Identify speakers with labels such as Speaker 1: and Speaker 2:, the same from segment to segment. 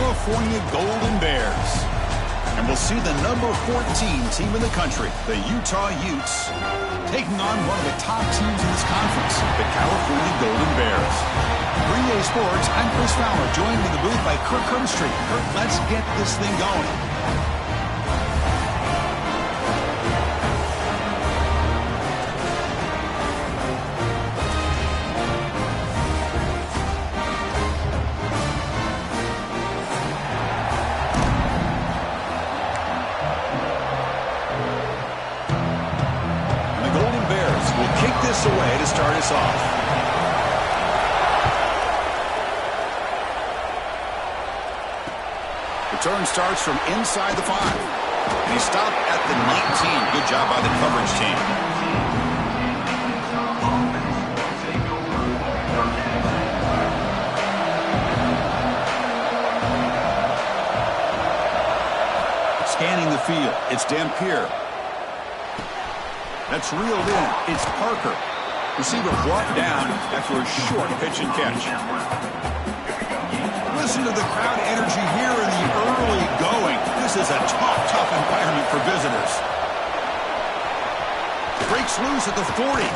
Speaker 1: California Golden Bears. And we'll see the number 14 team in the country, the Utah Utes, taking on one of the top teams in this conference, the California Golden Bears. For EA Sports, I'm Chris Fowler, joined in the booth by Kirk Herbstreit. Kirk, let's get this thing going.
Speaker 2: Away to start us off. Return starts from inside the 5. And he stopped at the 19. Good job by the coverage team. Scanning the field, it's Dampier. That's reeled in. It's Parker. Receiver brought down after a short pitch and catch. Listen to the crowd energy here in the early going. This is a tough environment for visitors. Breaks loose at the 40.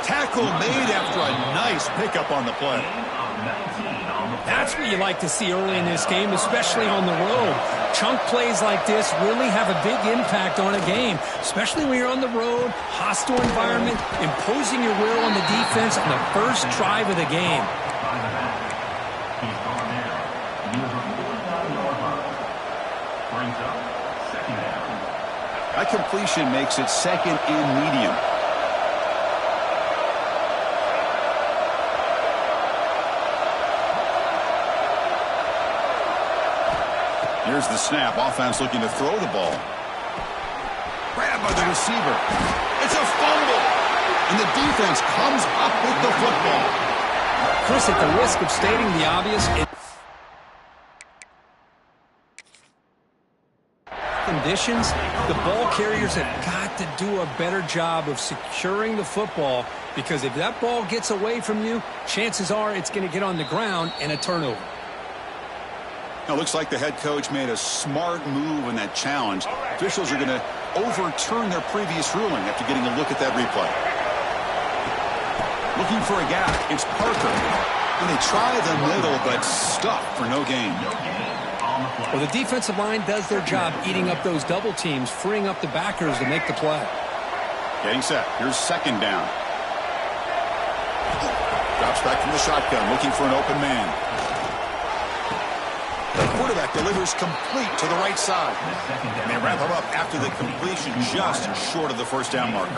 Speaker 2: Tackle made after a nice pickup on the play.
Speaker 3: That's what you like to see early in this game, especially on the road. Chunk plays like this really have a big impact on a game, especially when you're on the road, hostile environment, imposing your will on the defense on the first drive of the game.
Speaker 2: That completion makes it second and medium. Here's the snap. Offense looking to throw the ball. Grabbed by the receiver. It's a fumble. And the defense comes up with the football.
Speaker 3: Chris, at the risk of stating the obvious, conditions, the ball carriers have got to do a better job of securing the football, because if that ball gets away from you, chances are it's going to get on the ground and a turnover.
Speaker 2: Now, it looks like the head coach made a smart move in that challenge. Officials are going to overturn their previous ruling after getting a look at that replay. Looking for a gap. It's Parker. And they try the middle, but stuffed for no gain.
Speaker 3: Well, the defensive line does their job eating up those double teams, freeing up the backers to make the play.
Speaker 2: Getting set. Here's second down. Drops back from the shotgun, looking for an open man. The quarterback delivers complete to the right side. And they wrap him up after the completion, just short of the first down marker.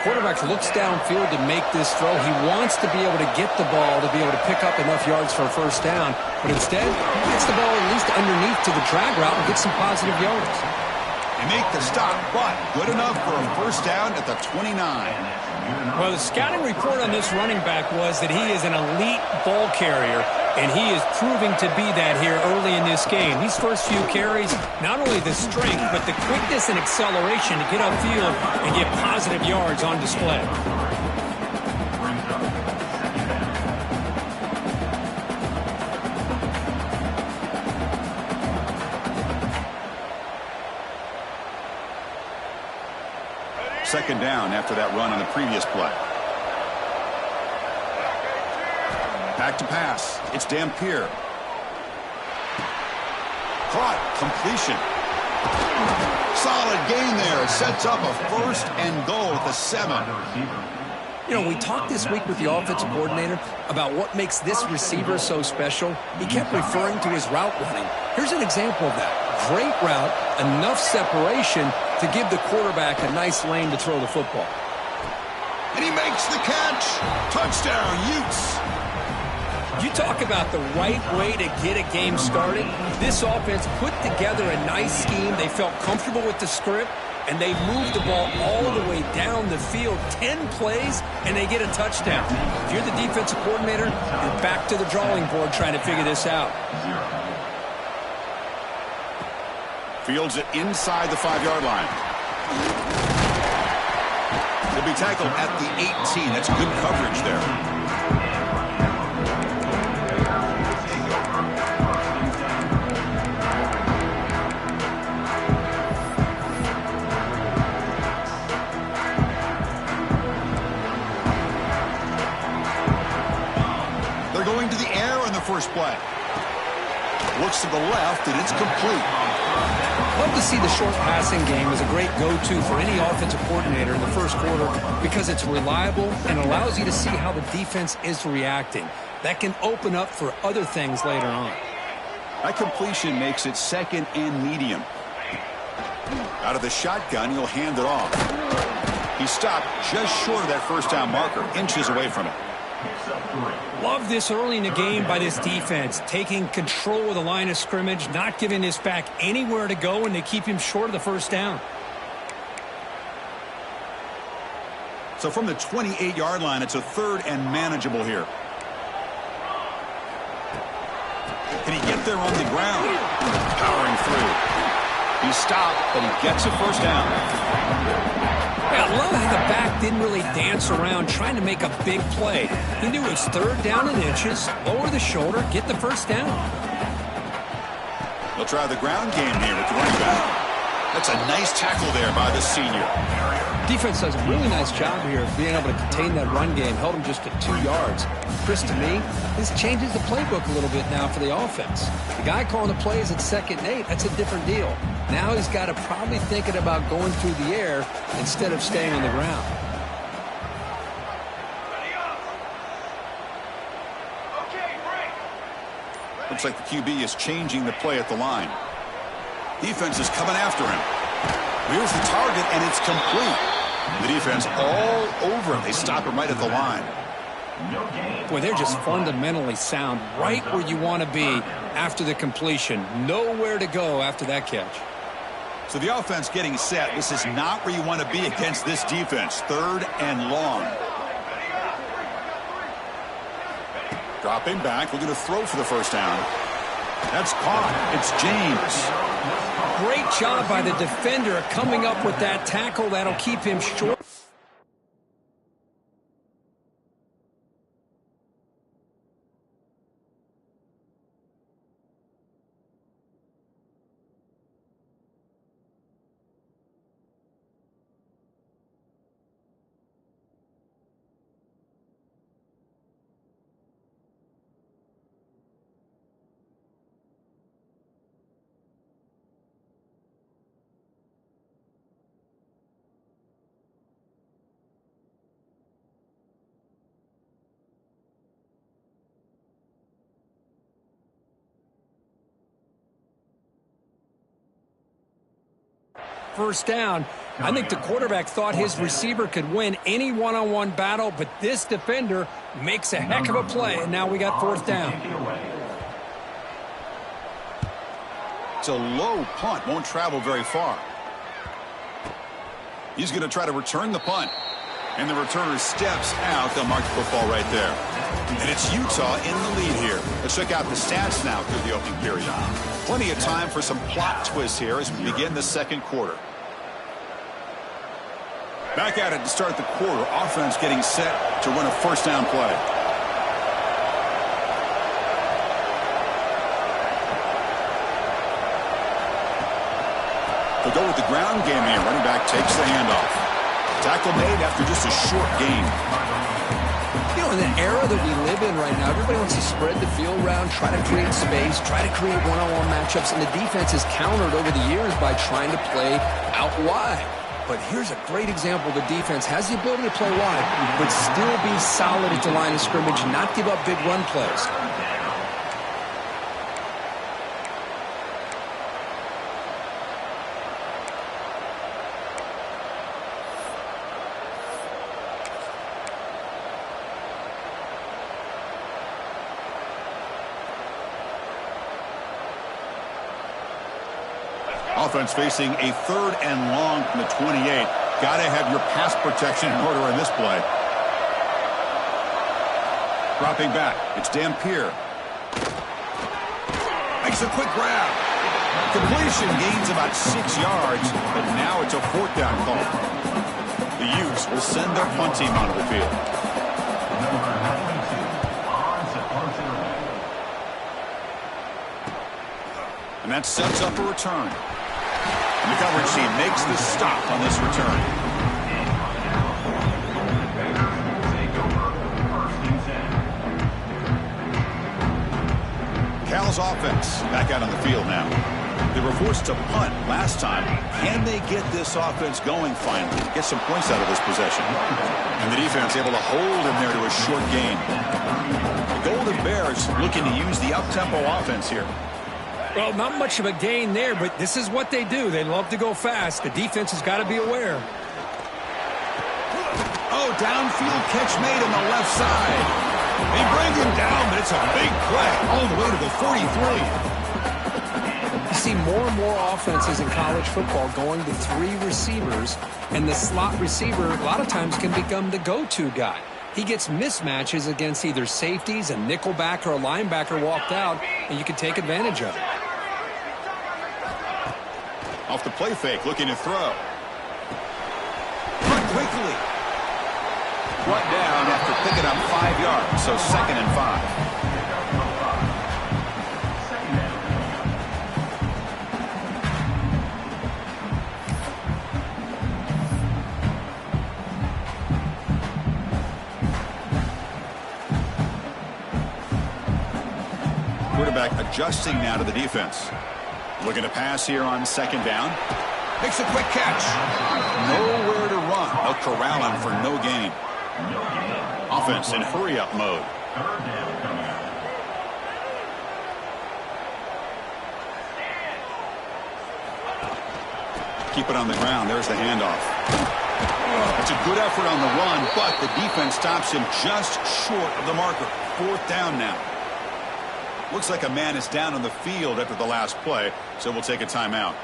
Speaker 3: Quarterback looks downfield to make this throw. He wants to be able to get the ball to be able to pick up enough yards for a first down. But instead, he gets the ball at least underneath to the drag route and gets some positive yards.
Speaker 2: They make the stop, but good enough for a first down at the 29.
Speaker 3: Well, the scouting report on this running back was that he is an elite ball carrier, and he is proving to be that here early in this game. These first few carries, not only the strength, but the quickness and acceleration to get upfield and get positive yards on display.
Speaker 2: Second down after that run on the previous play. Back to pass. It's Dampier. Caught. Completion. Solid gain there. Sets up a first and goal at the 7.
Speaker 3: You know, we talked this week with the offensive coordinator about what makes this receiver so special. He kept referring to his route running. Here's an example of that. Great route, enough separation to give the quarterback a nice lane to throw the football.
Speaker 2: And he makes the catch. Touchdown, Utes.
Speaker 3: You talk about the right way to get a game started. This offense put together a nice scheme. They felt comfortable with the script, and they moved the ball all the way down the field. 10 plays, and they get a touchdown. If you're the defensive coordinator, you're back to the drawing board trying to figure this out.
Speaker 2: Fields it inside the 5-yard line. He'll be tackled at the 18. That's good coverage there. score in the first play. Looks to the left, and it's complete.
Speaker 3: Love to see the short passing game as a great go-to for any offensive coordinator in the first quarter because it's reliable and allows you to see how the defense is reacting. That can open up for other things later on.
Speaker 2: That completion makes it second and medium. Out of the shotgun, he'll hand it off. He stopped just short of that first down marker, inches away from it.
Speaker 3: Love this early in the game by this defense, taking control of the line of scrimmage, not giving this back anywhere to go, and they keep him short of the first down.
Speaker 2: So from the 28-yard line, it's a third and manageable here. Can he get there on the ground? Powering through. He stopped, but he gets a first down.
Speaker 3: Yeah, I love how the back didn't really dance around trying to make a big play. He knew it was third down and inches, lower the shoulder, get the first down.
Speaker 2: They'll try the ground game here with the running back. That's a nice tackle there by the senior.
Speaker 3: Defense does a really nice job here of being able to contain that run game, held him just to 2 yards. Chris, to me, this changes the playbook a little bit now for the offense. The guy calling the plays at 2nd and 8, that's a different deal. Now he's got to probably thinking about going through the air instead of staying on the ground.
Speaker 2: Looks like the QB is changing the play at the line. Defense is coming after him. Here's the target, and it's complete. The defense all over him. They stop him right at the line.
Speaker 3: Boy, they're just fundamentally sound, right where you want to be after the completion. Nowhere to go after that catch.
Speaker 2: So the offense getting set. This is not where you want to be against this defense. Third and long. Dropping back, looking to throw for the first down. That's caught. It's James.
Speaker 3: Great job by the defender coming up with that tackle. That'll keep him short. First down. I think the quarterback thought his receiver could win any one-on-one battle, but this defender makes a heck of a play, and now we got fourth down.
Speaker 2: It's a low punt, won't travel very far. He's going to try to return the punt, and the returner steps out. They'll mark the football right there. And it's Utah in the lead here. Let's check out the stats now through the opening period. Plenty of time for some plot twists here as we begin the second quarter. Back at it to start the quarter. Offense getting set to run a first down play. They'll go with the ground game here. Running back takes the handoff. Tackle made after just a short gain.
Speaker 3: You know, in the era that we live in right now, everybody wants to spread the field around, try to create space, try to create one-on-one matchups, and the defense has countered over the years by trying to play out wide. But here's a great example. The defense has the ability to play wide, but still be solid at the line of scrimmage, not give up big run plays.
Speaker 2: Offense facing a third and long from the 28. Got to have your pass protection in order in this play. Dropping back. It's Dampier. Makes a quick grab. Completion gains about 6 yards, but now it's a fourth down call. The Utes will send their punt team onto the field. And that sets up a return. And the coverage team makes the stop on this return. Cal's offense back out on the field now. They were forced to punt last time. Can they get this offense going finally? Get some points out of this possession. And the defense able to hold him there to a short gain. The Golden Bears looking to use the up-tempo offense here.
Speaker 3: Well, not much of a gain there, but this is what they do. They love to go fast. The defense has got to be aware.
Speaker 2: Oh, downfield catch made on the left side. They bring him down, but it's a big play all the way to the 43.
Speaker 3: You see more and more offenses in college football going to 3 receivers, and the slot receiver a lot of times can become the go-to guy. He gets mismatches against either safeties, a nickelback, or a linebacker walked out, and you can take advantage of it.
Speaker 2: Off the play fake, looking to throw. Run quickly. Brought down after picking up 5 yards, so 2nd and 5. Quarterback adjusting now to the defense. Looking to pass here on 2nd down. Makes a quick catch. Nowhere to run. They'll corral him for no gain. Offense in hurry-up mode. Keep it on the ground. There's the handoff. It's a good effort on the run, but the defense stops him just short of the marker. 4th down now. Looks like a man is down on the field after the last play, so we'll take a timeout.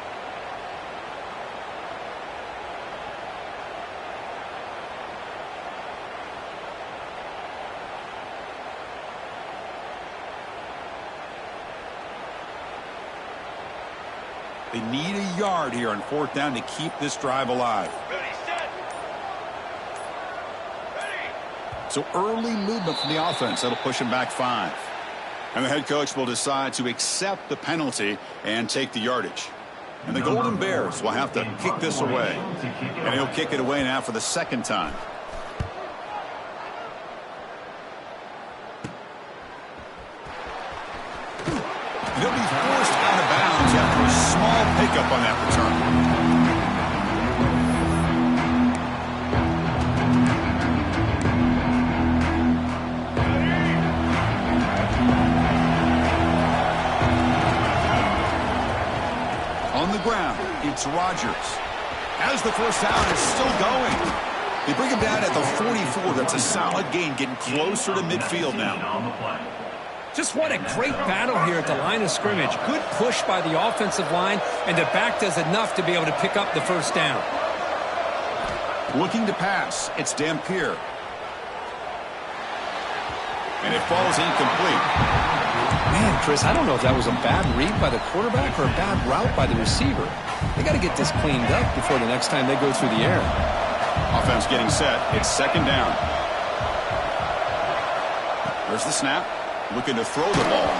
Speaker 2: They need a yard here on 4th down to keep this drive alive. So early movement from the offense. That'll push him back 5. And the head coach will decide to accept the penalty and take the yardage. And the Golden Bears will have to kick this away. And he'll kick it away now for the 2nd time. They'll be forced out of bounds after a small pickup on that return. On the ground, it's Rodgers. As the first down is still going. They bring him down at the 44. That's a solid gain, getting closer to midfield now.
Speaker 3: Just what a great battle here at the line of scrimmage. Good push by the offensive line, and the back does enough to be able to pick up the first down.
Speaker 2: Looking to pass. It's Dampier. And it falls incomplete.
Speaker 3: Man, Chris, I don't know if that was a bad read by the quarterback or a bad route by the receiver. They got to get this cleaned up before the next time they go through the air.
Speaker 2: Offense getting set. It's 2nd down. There's the snap. Looking to throw the ball.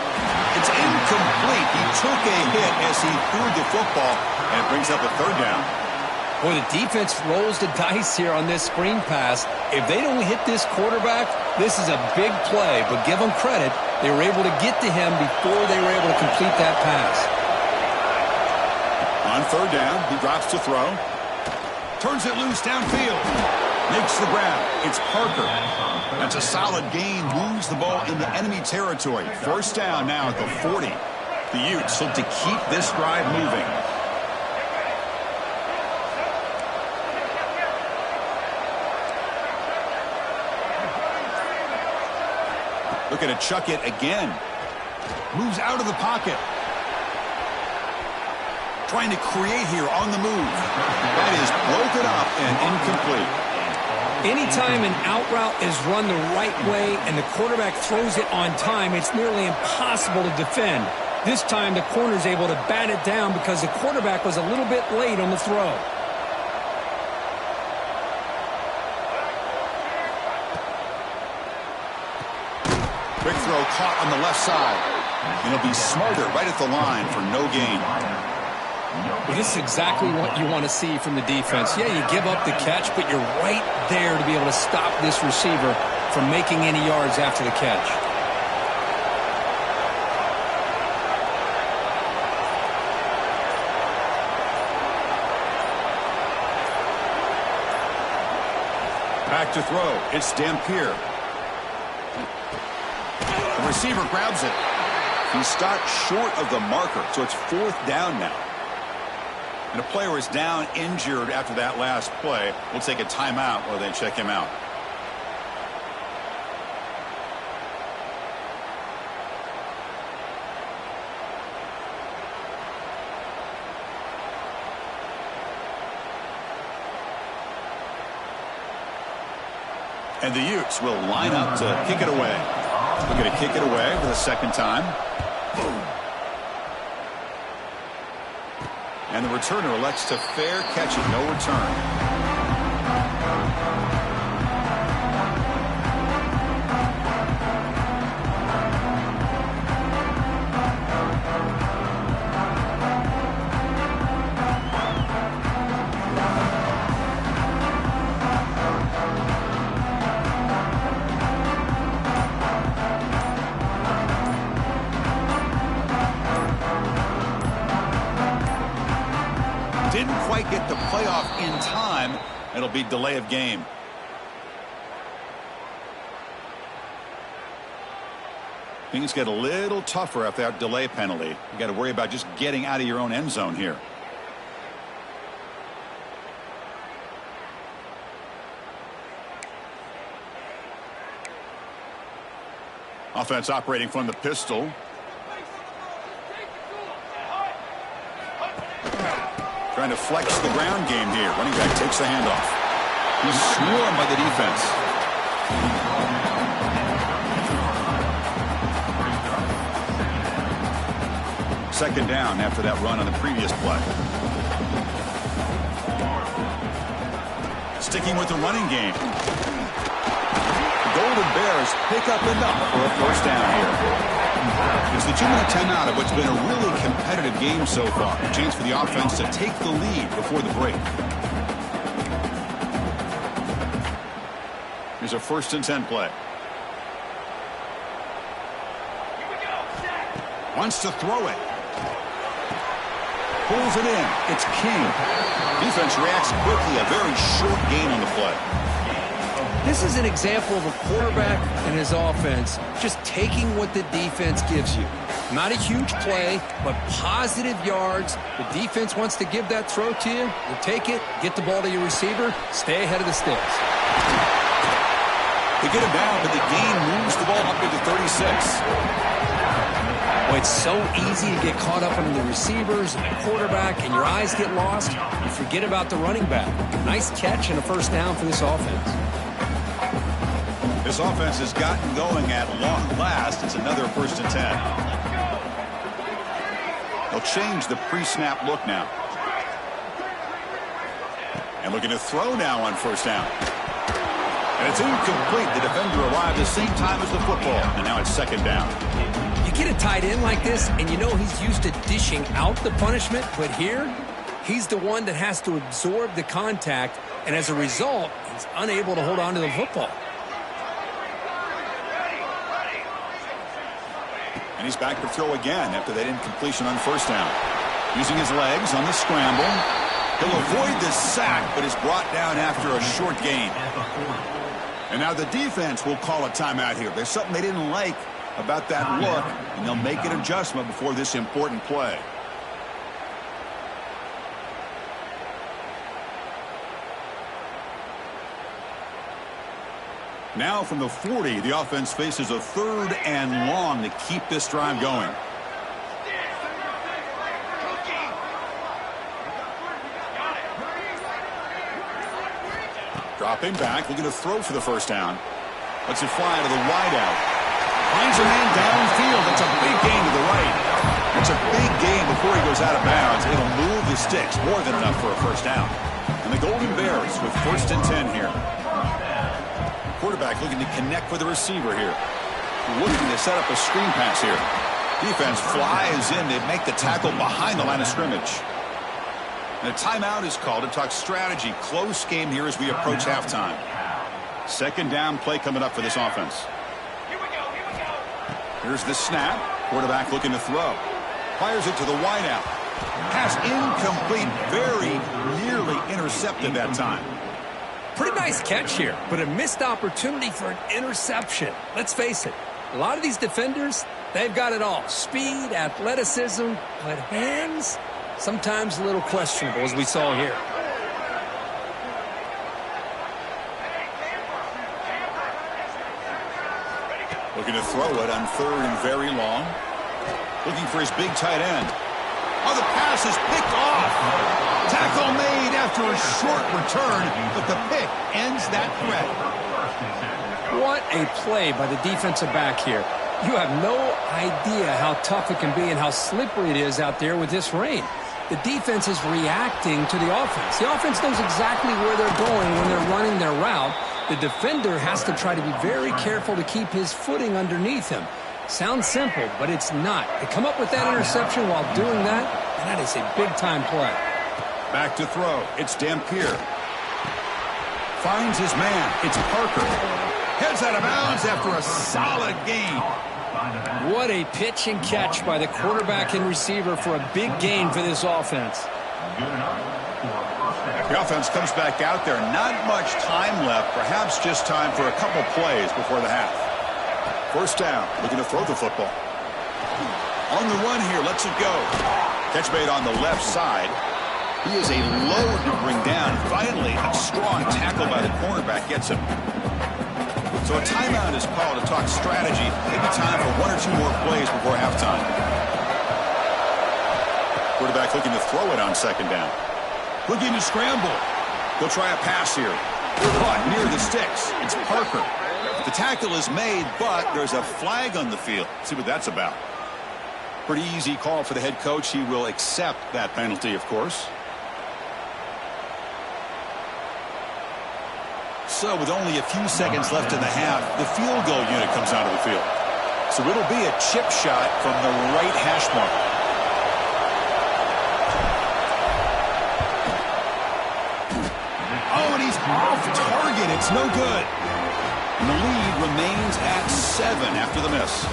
Speaker 2: It's incomplete. He took a hit as he threw the football, and it brings up a 3rd down.
Speaker 3: Boy, the defense rolls the dice here on this screen pass. If they don't hit this quarterback, this is a big play, but give them credit. They were able to get to him before they were able to complete that pass.
Speaker 2: On 3rd down, he drops to throw. Turns it loose downfield. Makes the grab. It's Parker. That's a solid gain. Moves the ball into enemy territory. 1st down now at the 40. The Utes look to keep this drive moving. Looking to chuck it again. Moves out of the pocket. Trying to create here on the move. That is broken up and incomplete.
Speaker 3: Anytime an out route is run the right way and the quarterback throws it on time, it's nearly impossible to defend. This time the corner's able to bat it down because the quarterback was a little bit late on the throw.
Speaker 2: Quick throw caught on the left side. And he'll be smarter right at the line for no gain.
Speaker 3: Well, this is exactly what you want to see from the defense. Yeah, you give up the catch, but you're right there to be able to stop this receiver from making any yards after the catch.
Speaker 2: back to throw. It's Dampier. The receiver grabs it. He stopped short of the marker, so it's 4th down now. And a player is down injured after that last play. We'll take a timeout while they check him out. And the Utes will line up to kick it away. We're going to kick it away for the second time. And the returner elects to fair catch it. No return. Didn't quite get the playoff in time. It'll be delay of game. Things get a little tougher after that delay penalty. You got to worry about just getting out of your own end zone here. Offense operating from the pistol. Trying to flex the ground game here. Running back takes the handoff. He's swarmed by the defense. Second down after that run on the previous play. Sticking with the running game. The Golden Bears pick up enough for a first down here. It's the 2-minute timeout of what's been a really competitive game so far. A chance for the offense to take the lead before the break. Here's a 1st and 10 play. Wants to throw it. Pulls it in. It's King. Defense reacts quickly. A very short gain on the play.
Speaker 3: This is an example of a quarterback and his offense just taking what the defense gives you. Not a huge play, but positive yards. The defense wants to give that throw to you. You take it, get the ball to your receiver, stay ahead of the sticks.
Speaker 2: They get him down, but the gain moves the ball up into 36.
Speaker 3: Well, it's so easy to get caught up on the receivers and the quarterback, and your eyes get lost. You forget about the running back. Nice catch and a first down for this offense.
Speaker 2: This offense has gotten going at long last. It's another 1st and 10. They'll change the pre-snap look now. And looking to throw now on 1st down. And it's incomplete. The defender arrived the same time as the football. And now it's 2nd down.
Speaker 3: You get a tight end like this, and you know he's used to dishing out the punishment. But here, he's the one that has to absorb the contact. And as a result, he's unable to hold on to the football.
Speaker 2: And he's back to throw again after that incompletion on 1st down. Using his legs on the scramble. He'll avoid the sack, but is brought down after a short gain. And now the defense will call a timeout here. There's something they didn't like about that look, and they'll make an adjustment before this important play. Now from the 40, the offense faces a 3rd and long to keep this drive going. Dropping back, looking to throw for the 1st down. Lets it fly to the wideout. Finds a man downfield. That's a big gain to the right. That's a big gain before he goes out of bounds. It'll move the sticks, more than enough for a 1st down. And the Golden Bears with 1st and 10 here. Quarterback looking to connect with the receiver here. Looking to set up a screen pass here. Defense flies in. They make the tackle behind the line of scrimmage. And a timeout is called to talk strategy. Close game here as we approach halftime. 2nd down play coming up for this offense. Here's the snap. Quarterback looking to throw. Fires it to the wideout. Pass incomplete. Very nearly intercepted that time.
Speaker 3: Pretty nice catch here, but a missed opportunity for an interception. Let's face it, a lot of these defenders, they've got it all. Speed, athleticism, but hands, sometimes a little questionable, as we saw here.
Speaker 2: Looking to throw it on 3rd and very long. Looking for his big tight end. Oh, the pass is picked off. Tackle made after a short return, but the pick ends that threat.
Speaker 3: What a play by the defensive back here. You have no idea how tough it can be and how slippery it is out there with this rain. The defense is reacting to the offense. The offense knows exactly where they're going when they're running their route. The defender has to try to be very careful to keep his footing underneath him. Sounds simple, but it's not. To come up with that interception while doing that, and that is a big-time play.
Speaker 2: Back to throw. It's Dampier. Finds his man. It's Parker. Heads out of bounds after a solid gain.
Speaker 3: What a pitch and catch by the quarterback and receiver for a big gain for this offense.
Speaker 2: The offense comes back out there. Not much time left. Perhaps just time for a couple plays before the half. First down. Looking to throw the football. On the run here. Lets it go. Catch made on the left side. He is a load to bring down. Finally, a strong tackle by the cornerback gets him. So a timeout is called to talk strategy. Maybe time for 1 or 2 more plays before halftime. Quarterback looking to throw it on 2nd down. Looking to scramble. He'll try a pass here. Caught near the sticks. It's Parker. The tackle is made, but there's a flag on the field. Let's see what that's about. Pretty easy call for the head coach. He will accept that penalty, of course. So with only a few seconds left in the half, the field goal unit comes out of the field. So it'll be a chip shot from the right hash mark. Oh, and he's off target. It's no good. And the lead remains at 7 after the miss.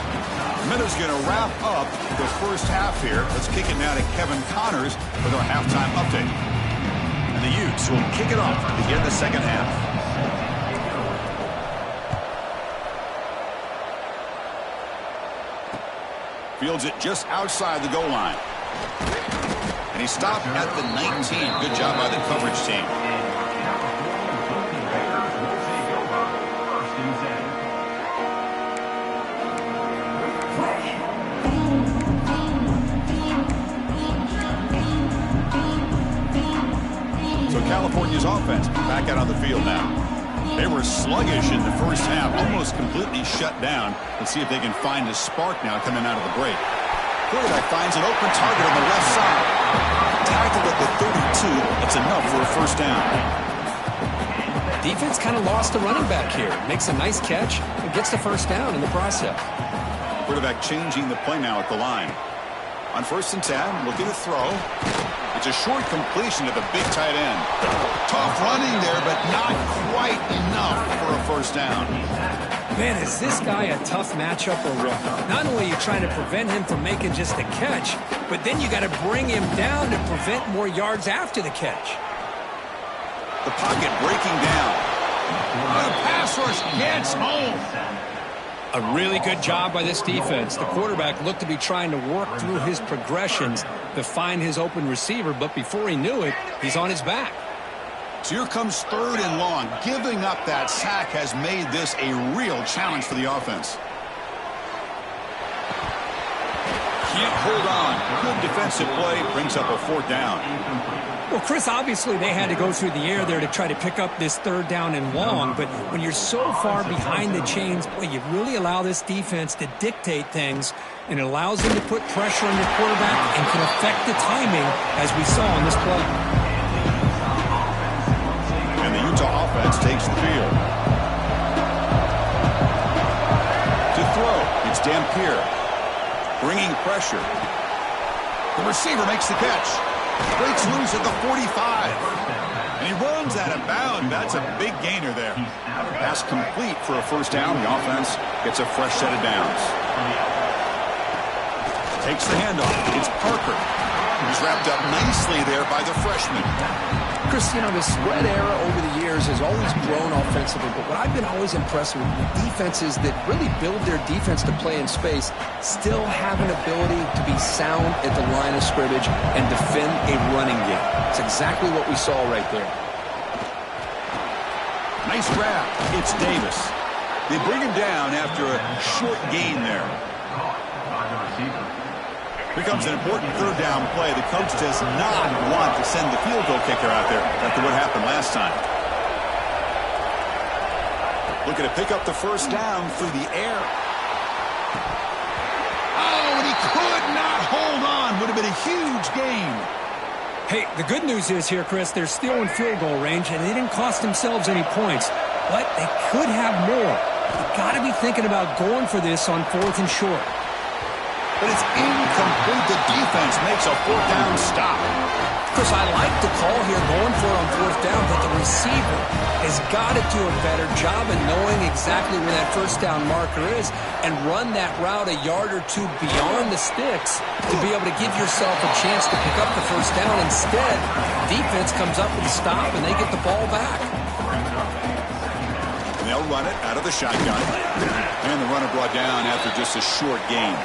Speaker 2: Minnows going to wrap up the first half here. Let's kick it now to Kevin Connors with our halftime update. And the Utes will kick it off to begin the second half. Fields it just outside the goal line. And he stopped at the 19. Good job by the coverage team. So California's offense back out on the field now. They were sluggish in the first half, almost completely shut down. Let's see if they can find a spark now coming out of the break. Quarterback finds an open target on the left side. Tackled at the 32. That's enough for a first down.
Speaker 3: Defense kind of lost a running back here. Makes a nice catch and gets the first down in the process.
Speaker 2: Quarterback changing the play now at the line. On 1st and 10, looking to throw. It's a short completion to the big tight end. Tough running there, but not quite enough for a first down.
Speaker 3: Man, is this guy a tough matchup or what? Not only are you trying to prevent him from making just a catch, but then you got to bring him down to prevent more yards after the catch.
Speaker 2: The pocket breaking down. The pass rush gets home.
Speaker 3: A really good job by this defense. The quarterback looked to be trying to work through his progressions to find his open receiver, but before he knew it, he's on his back.
Speaker 2: So here comes 3rd and long. Giving up that sack has made this a real challenge for the offense. Can't hold on. Good defensive play. Brings up a 4th down.
Speaker 3: Well, Chris, obviously they had to go through the air there to try to pick up this 3rd down and long, but when you're so far behind the chains, boy, you really allow this defense to dictate things, and it allows them to put pressure on your quarterback and can affect the timing, as we saw on this play.
Speaker 2: And the Utah offense takes the field. To throw, it's Dampier. Bringing pressure. The receiver makes the catch. Breaks loose at the 45. And he runs out of bounds. That's a big gainer there. Pass complete for a first down. The offense gets a fresh set of downs. Takes the handoff. It's Parker. He's wrapped up nicely there by the freshman.
Speaker 3: Chris, you know, the spread era over the years has always grown offensively, but what I've been always impressed with defenses that really build their defense to play in space still have an ability to be sound at the line of scrimmage and defend a running game. It's exactly what we saw right there.
Speaker 2: Nice grab. It's Davis. They bring him down after a short gain there. Here comes an important third down play. The coach does not want to send the field goal kicker out there after what happened last time. Looking to pick up the first down through the air. Oh, and he could not hold on. Would have been a huge gain.
Speaker 3: Hey, the good news is here, Chris, they're still in field goal range, and they didn't cost themselves any points, but they could have more. You've got to be thinking about going for this on 4th and short.
Speaker 2: But it's incomplete. The defense makes a 4th down stop.
Speaker 3: Chris, I like the call here going for it on 4th down, but the receiver has got to do a better job of knowing exactly where that first down marker is and run that route a yard or two beyond the sticks to be able to give yourself a chance to pick up the first down. Instead, defense comes up with a stop and they get the ball back.
Speaker 2: And they'll run it out of the shotgun. And the runner brought down after just a short gain.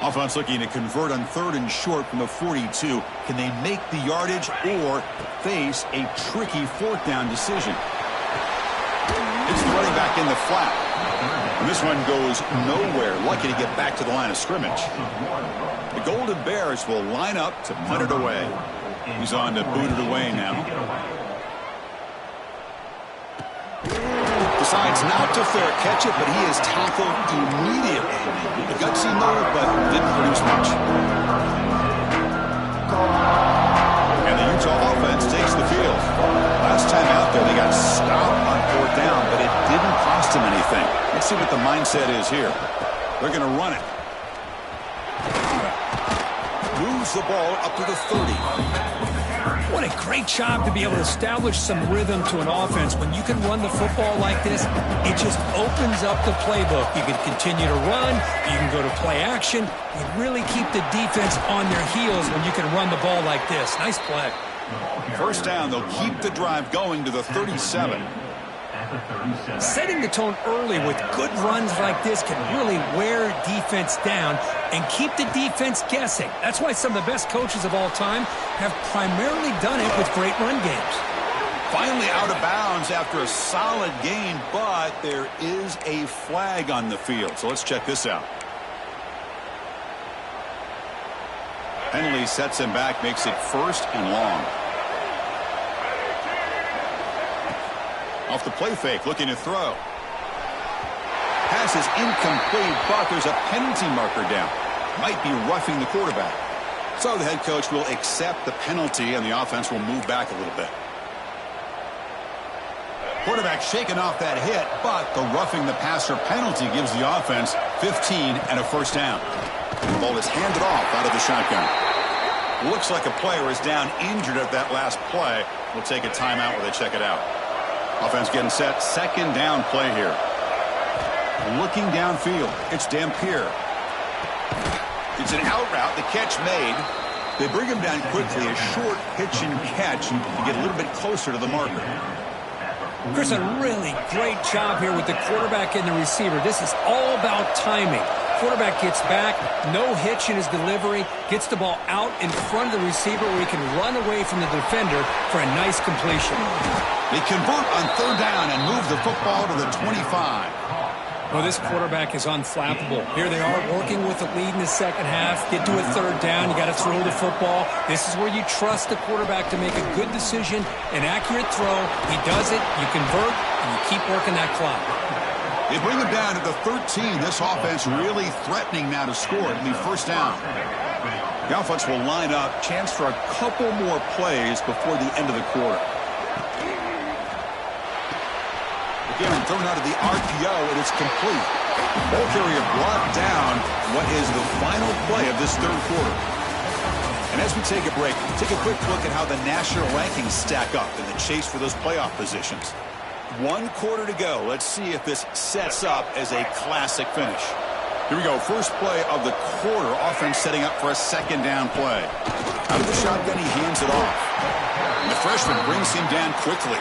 Speaker 2: Offense looking to convert on 3rd and short from the 42. Can they make the yardage or face a tricky 4th down decision? It's the running back in the flat. And this one goes nowhere. Lucky to get back to the line of scrimmage. The Golden Bears will line up to punt it away. He's on to boot it away now. Decides not to fair catch it, but he is tackled immediately. A gutsy move, but didn't produce much. And the Utah offense takes the field. Last time out there, they got stopped on 4th down, but it didn't cost them anything. Let's see what the mindset is here. They're going to run it. Moves the ball up to the 30.
Speaker 3: What a great job to be able to establish some rhythm to an offense. When you can run the football like this, it just opens up the playbook. You can continue to run. You can go to play action. You really keep the defense on their heels when you can run the ball like this. Nice play.
Speaker 2: First down, they'll keep the drive going to the 37.
Speaker 3: Setting the tone early with good runs like this can really wear defense down and keep the defense guessing. That's why some of the best coaches of all time have primarily done it with great run games.
Speaker 2: Finally out of bounds after a solid gain, but there is a flag on the field. So let's check this out. Penalty sets him back, makes it 1st and long. Off the play fake, looking to throw. Pass is incomplete, but there's a penalty marker down. Might be roughing the quarterback. So the head coach will accept the penalty, and the offense will move back a little bit. Quarterback shaking off that hit, but the roughing the passer penalty gives the offense 15 and a 1st down. The ball is handed off out of the shotgun. Looks like a player is down injured at that last play. We'll take a timeout while they check it out. Offense getting set. 2nd down play here. Looking downfield. It's Dampier. It's an out route. The catch made. They bring him down quickly. A short pitch and catch to get a little bit closer to the marker.
Speaker 3: Chris, a really great job here with the quarterback and the receiver. This is all about timing. Quarterback gets back, no hitch in his delivery, gets the ball out in front of the receiver where he can run away from the defender for a nice completion.
Speaker 2: They convert on 3rd down and move the football to the 25.
Speaker 3: Well, this quarterback is unflappable. Here they are working with the lead in the 2nd half. Get to a 3rd down. You got to throw the football. This is where you trust the quarterback to make a good decision, an accurate throw. He does it, you convert, and you keep working that clock.
Speaker 2: They bring him down to the 13. This offense really threatening now to score. It'll be 1st down. The offense will line up. Chance for a couple more plays before the end of the quarter. Again, thrown out of the RPO, and it's complete. Ball carrier brought down what is the final play of this 3rd quarter. And as we take a break, take a quick look at how the national rankings stack up in the chase for those playoff positions. 1 quarter to go. Let's see if this sets up as a classic finish. Here we go. First play of the quarter. Offense setting up for a second down play. Out of the shotgun, he hands it off. And the freshman brings him down quickly.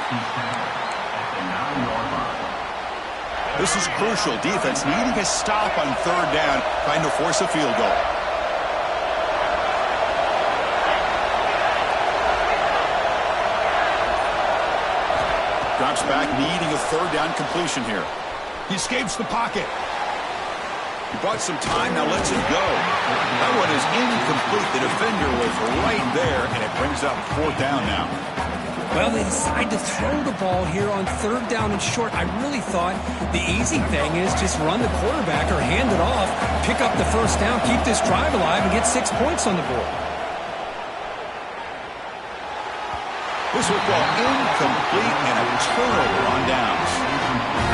Speaker 2: This is crucial. Defense needing a stop on third down, trying to force a field goal. Drops back, needing a third down completion here. He escapes the pocket. He bought some time, now lets it go. That one is incomplete. The defender was right there, and it brings up fourth down now.
Speaker 3: Well, they decide to throw the ball here on third down and short. I really thought the easy thing is just run the quarterback or hand it off, pick up the first down, keep this drive alive, and get 6 points on the board.
Speaker 2: This football incomplete and a turnover on downs.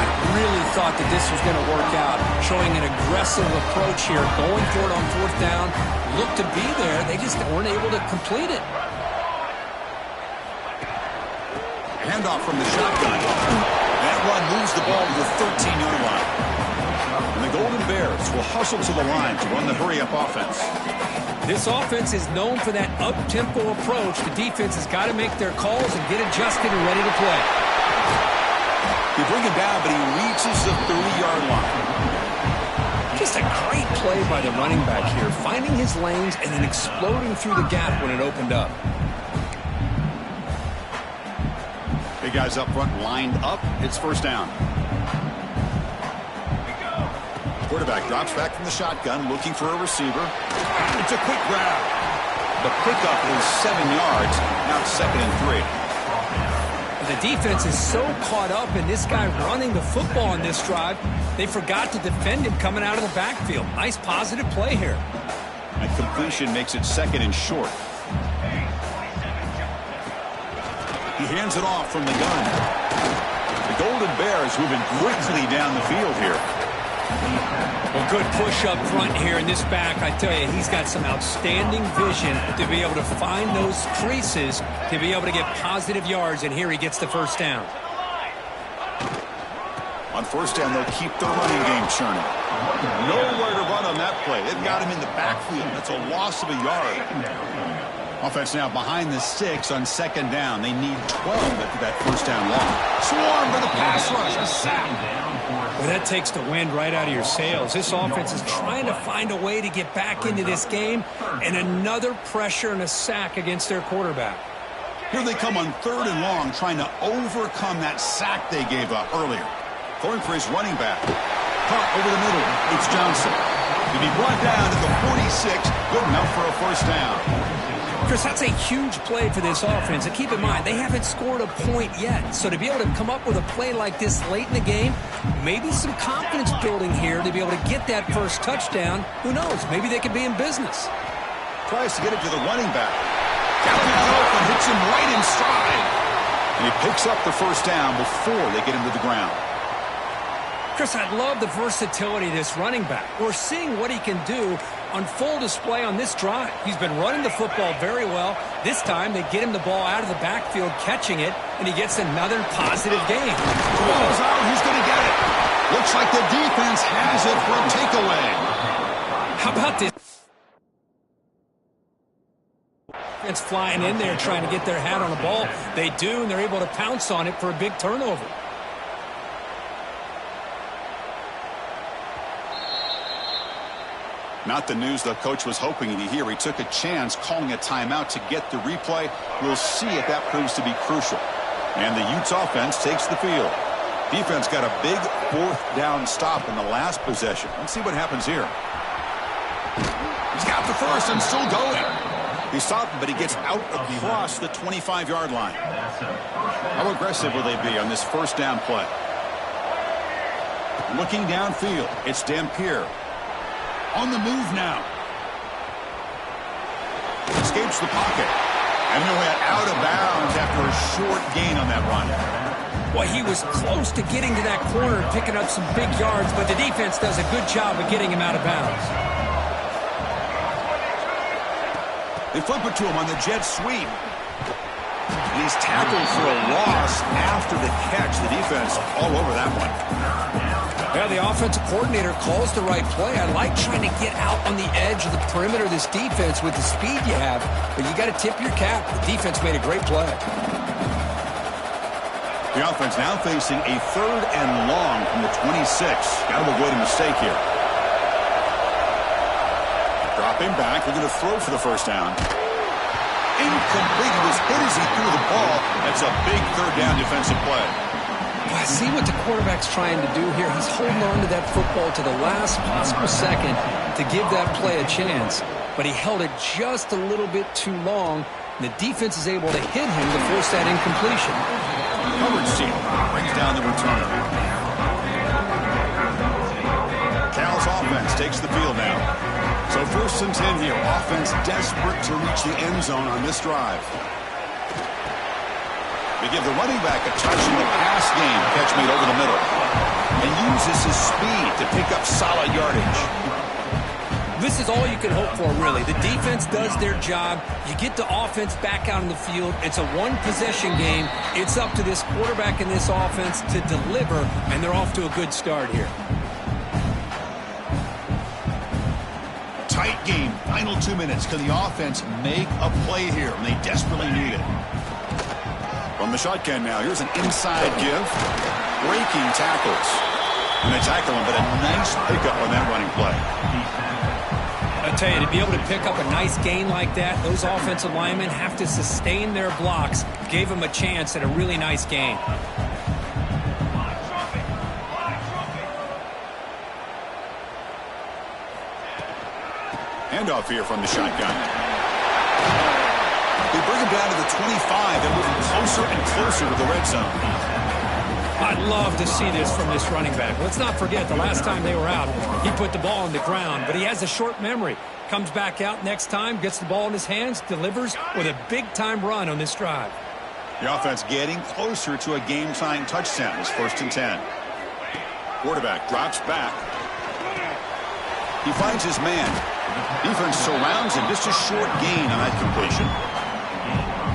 Speaker 3: I really thought that this was going to work out, showing an aggressive approach here, going for it on fourth down. Looked to be there. They just weren't able to complete it.
Speaker 2: Handoff from the shotgun. That run moves the ball to the 13-yard line. And the Golden Bears will hustle to the line to run the hurry-up offense.
Speaker 3: This offense is known for that up-tempo approach. The defense has got to make their calls and get adjusted and ready to play.
Speaker 2: They bring him down, but he reaches the 30-yard line.
Speaker 3: Just a great play by the running back here, finding his lanes and then exploding through the gap when it opened up.
Speaker 2: Big guys up front lined up. It's first down. Quarterback drops back from the shotgun, looking for a receiver. It's a quick grab. The pickup is 7 yards. Now it's 2nd and 3.
Speaker 3: The defense is so caught up in this guy running the football on this drive, they forgot to defend him coming out of the backfield. Nice positive play here.
Speaker 2: And completion makes it 2nd and short. He hands it off from the gun. The Golden Bears moving quickly down the field here.
Speaker 3: Well, good push up front here in this back. I tell you, he's got some outstanding vision to be able to find those creases, to be able to get positive yards, and here he gets the first down.
Speaker 2: On first down, they'll keep the running game churning. Nowhere to run on that play. They've got him in the backfield. That's a loss of a yard. Offense now behind the 6 on 2nd down. They need 12 after that first down loss. Swarm for the pass rush. A sack.
Speaker 3: Well, that takes the wind right out of your sails. This offense is trying to find a way to get back into this game, and another pressure and a sack against their quarterback.
Speaker 2: Here they come on 3rd and long, trying to overcome that sack they gave up earlier. Going for his running back. Caught over the middle. It's Johnson. He'll be brought down to the 46. Good enough for a first down.
Speaker 3: Chris, that's a huge play for this offense. And keep in mind, they haven't scored a point yet. So to be able to come up with a play like this late in the game, maybe some confidence building here to be able to get that first touchdown. Who knows? Maybe they could be in business.
Speaker 2: Tries to get it to the running back. Galloping out and hits him right in stride. And he picks up the first down before they get him to the ground.
Speaker 3: Chris, I love the versatility of this running back. We're seeing what he can do on full display on this drive. He's been running the football very well. This time, they get him the ball out of the backfield, catching it, and he gets another positive gain.
Speaker 2: Ball's out. Who's going to get it? Looks like the defense has it for a takeaway.
Speaker 3: How about this? It's flying in there trying to get their hat on the ball. They do, and they're able to pounce on it for a big turnover.
Speaker 2: Not the news the coach was hoping to hear. He took a chance calling a timeout to get the replay. We'll see if that proves to be crucial. And the Utes offense takes the field. Defense got a big 4th down stop in the last possession. Let's see what happens here. He's got the first and still going. He stopped, but he gets out across the 25-yard line. How aggressive will they be on this first down play? Looking downfield, it's Dampier. On the move now. Escapes the pocket. And he'll head out of bounds after a short gain on that run.
Speaker 3: Well, he was close to getting to that corner and picking up some big yards, but the defense does a good job of getting him out of bounds.
Speaker 2: They flip it to him on the jet sweep. He he's tackled for a loss after the catch. The defense all over that one.
Speaker 3: Yeah, the offensive coordinator calls the right play. I like trying to get out on the edge of the perimeter of this defense with the speed you have, but you got to tip your cap. The defense made a great play.
Speaker 2: The offense now facing a 3rd and long from the 26. Got to avoid a mistake here. Dropping back, looking to throw for the first down. Incomplete. He was hit as he threw the ball. That's a big 3rd down defensive play.
Speaker 3: I see what the quarterback's trying to do here. He's holding on to that football to the last possible second to give that play a chance. But he held it just a little bit too long, and the defense is able to hit him to force that incompletion.
Speaker 2: Coverage team brings down the returner. Cal's offense takes the field now. So 1st and 10 here. Offense desperate to reach the end zone on this drive. They give the running back a touch in the pass game. Catch made over the middle. And uses his speed to pick up solid yardage.
Speaker 3: This is all you can hope for, really. The defense does their job. You get the offense back out on the field. It's a one-possession game. It's up to this quarterback and this offense to deliver, and they're off to a good start here.
Speaker 2: Tight game. Final 2 minutes. Can the offense make a play here? And they desperately need it. From the shotgun now, here's an inside give. Breaking tackles. And they tackle him, but a nice pickup on that running play.
Speaker 3: I tell you, to be able to pick up a nice gain like that, those offensive linemen have to sustain their blocks. Gave them a chance at a really nice gain.
Speaker 2: Handoff here from the shotgun. They bring him down to the 25. They're moving closer and closer to the red zone.
Speaker 3: I'd love to see this from this running back. Let's not forget the last time they were out, he put the ball on the ground, but he has a short memory. Comes back out next time, gets the ball in his hands, delivers with a big-time run on this drive.
Speaker 2: The offense getting closer to a game-tying touchdown. It's 1st and 10. Quarterback drops back. He finds his man. Defense surrounds him. Just a short gain on that completion.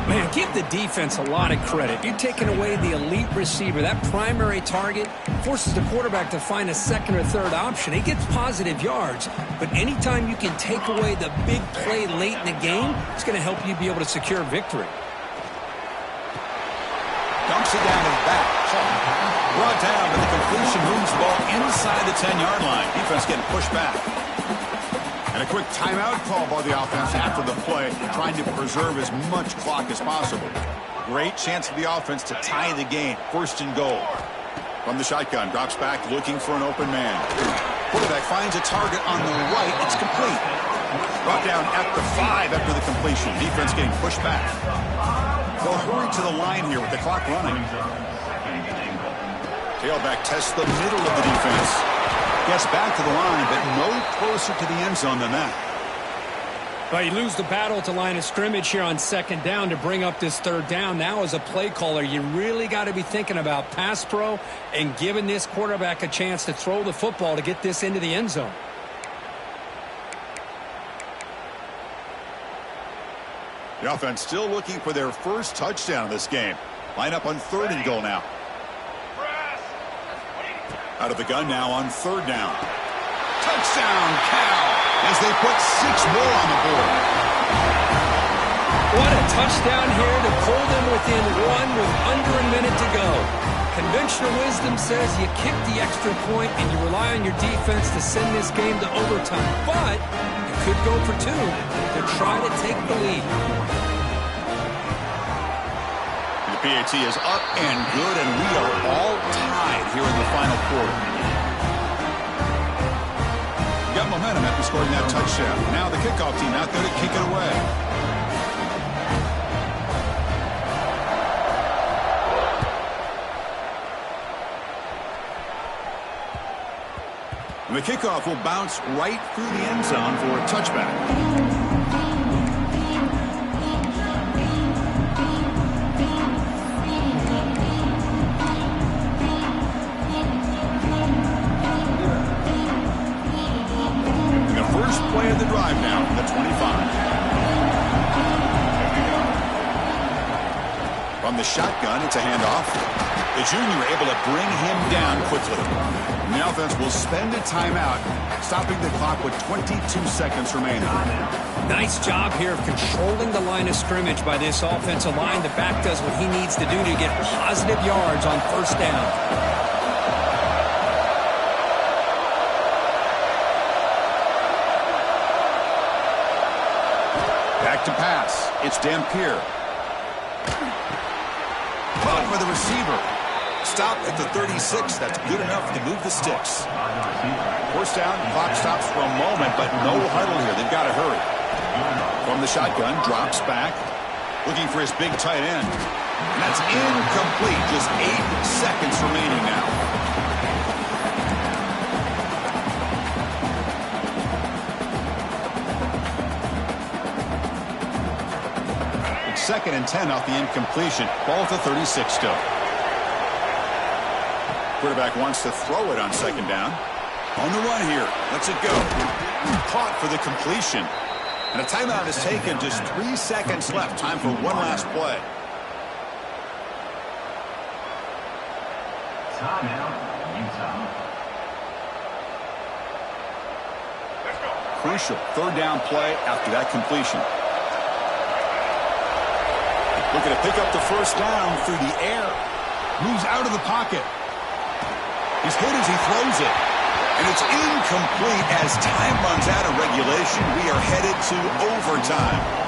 Speaker 3: Man, give the defense a lot of credit. You're taking away the elite receiver. That primary target forces the quarterback to find a 2nd or 3rd option. He gets positive yards, but anytime you can take away the big play late in the game, it's going to help you be able to secure victory.
Speaker 2: Dumps it down and back. Brought down, but the completion moves the ball inside the 10-yard line. Defense getting pushed back. And a quick timeout call by the offense after the play, trying to preserve as much clock as possible. Great chance for the offense to tie the game. 1st and goal. From the shotgun, drops back looking for an open man. Quarterback finds a target on the right. It's complete. Brought down at the 5 after the completion. Defense getting pushed back. They'll hurry to the line here with the clock running. Tailback tests the middle of the defense. Gets back to the line, but no closer to the end zone than that.
Speaker 3: Well, you lose the battle to line of scrimmage here on 2nd down to bring up this 3rd down. Now, as a play caller, you really got to be thinking about pass pro and giving this quarterback a chance to throw the football to get this into the end zone.
Speaker 2: The offense still looking for their first touchdown of this game. Line up on 3rd and goal now. Out of the gun now on 3rd down. Touchdown, Cal, as they put 6 more on the board.
Speaker 3: What a touchdown here to pull them within 1 with under a minute to go. Conventional wisdom says you kick the extra point and you rely on your defense to send this game to overtime. But you could go for 2 to try to take the lead.
Speaker 2: The PAT is up and good, and we are all tied here in the final quarter. Got momentum after scoring that touchdown. Now the kickoff team out there to kick it away. And the kickoff will bounce right through the end zone for a touchback. Play of the drive now from the 25. From the shotgun, it's a handoff. The junior able to bring him down quickly. And the offense will spend a timeout, stopping the clock with 22 seconds remaining.
Speaker 3: Nice job here of controlling the line of scrimmage by this offensive line. The back does what he needs to do to get positive yards on first down.
Speaker 2: Back to pass. It's Dampier. Caught for the receiver. Stop at the 36. That's good enough to move the sticks. First down, clock stops for a moment, but no huddle here. They've got to hurry. From the shotgun, drops back. Looking for his big tight end. And that's incomplete. Just 8 seconds remaining now. Second and 10 off the incompletion. Ball at the 36 still. Quarterback wants to throw it on second down. On the run here. Lets it go. Caught for the completion. And a timeout is taken. Just 3 seconds left. Time for one last play.
Speaker 4: Timeout, Utah.
Speaker 2: Crucial third down play after that completion. Looking to pick up the first down through the air. Moves out of the pocket. He's hit as he throws it. And it's incomplete as time runs out of regulation. We are headed to overtime.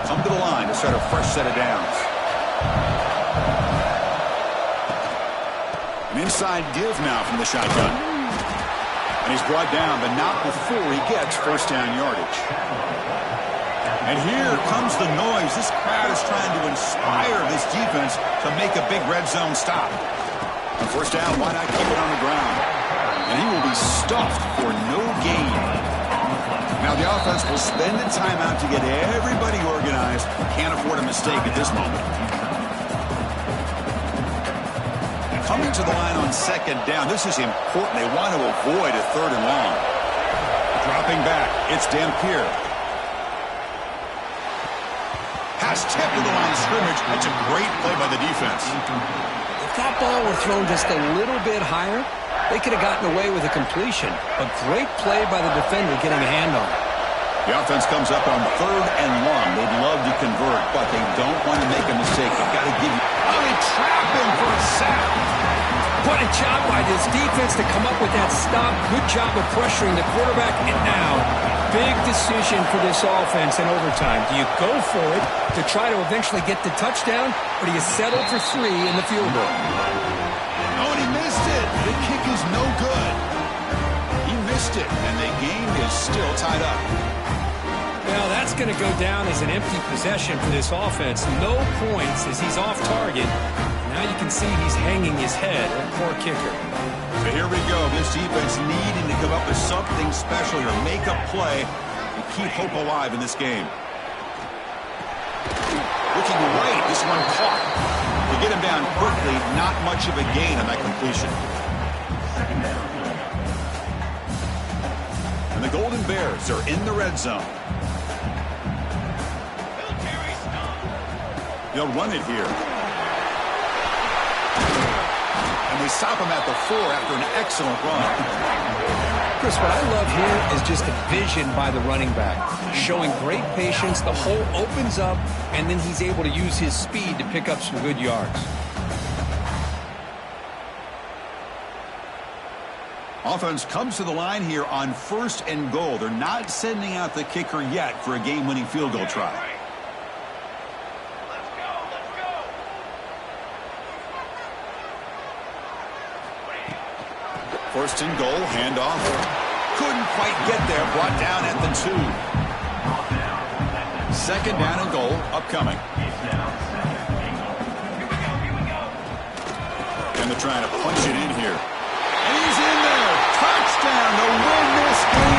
Speaker 2: Come to the line to start a fresh set of downs. An inside give now from the shotgun. And he's brought down, but not before he gets first down yardage. And here comes the noise. This crowd is trying to inspire this defense to make a big red zone stop. On first down, why not keep it on the ground? And he will be stuffed for no gain. Now the offense will spend a timeout to get everybody organized. Can't afford a mistake at this moment. Coming to the line on second down. This is important. They want to avoid a third and long. Dropping back. It's Dampier. Pass tipped to the line of scrimmage. That's a great play by the defense.
Speaker 3: If that ball were thrown just a little bit higher, they could have gotten away with a completion. A great play by the defender getting a hand on it.
Speaker 2: The offense comes up on third and long. They'd love to convert, but they don't want to make a mistake. They've got to give you... Oh, they trap him for a sack.
Speaker 3: What a job by this defense to come up with that stop. Good job of pressuring the quarterback. And now, big decision for this offense in overtime. Do you go for it to try to eventually get the touchdown, or do you settle for 3 in the field goal?
Speaker 2: Oh, and he missed it. The kick is no good. He missed it, and the game is still tied up.
Speaker 3: Well, that's going to go down as an empty possession for this offense. No points as he's off target. Now you can see he's hanging his head, a poor kicker.
Speaker 2: So here we go. This defense needing to come up with something special here. Make a play and keep hope alive in this game. Looking right. This one caught. To get him down quickly, not much of a gain on that completion. And the Golden Bears are in the red zone. They'll run it here. And they stop him at the 4 after an excellent run.
Speaker 3: Chris, what I love here is just the vision by the running back. Showing great patience, the hole opens up, and then he's able to use his speed to pick up some good yards.
Speaker 2: Offense comes to the line here on first and goal. They're not sending out the kicker yet for a game-winning field goal try. First and goal, handoff. Couldn't quite get there, brought down at the 2. Second down and goal, upcoming. And they're trying to punch it in here. And he's in there. Touchdown to win this game.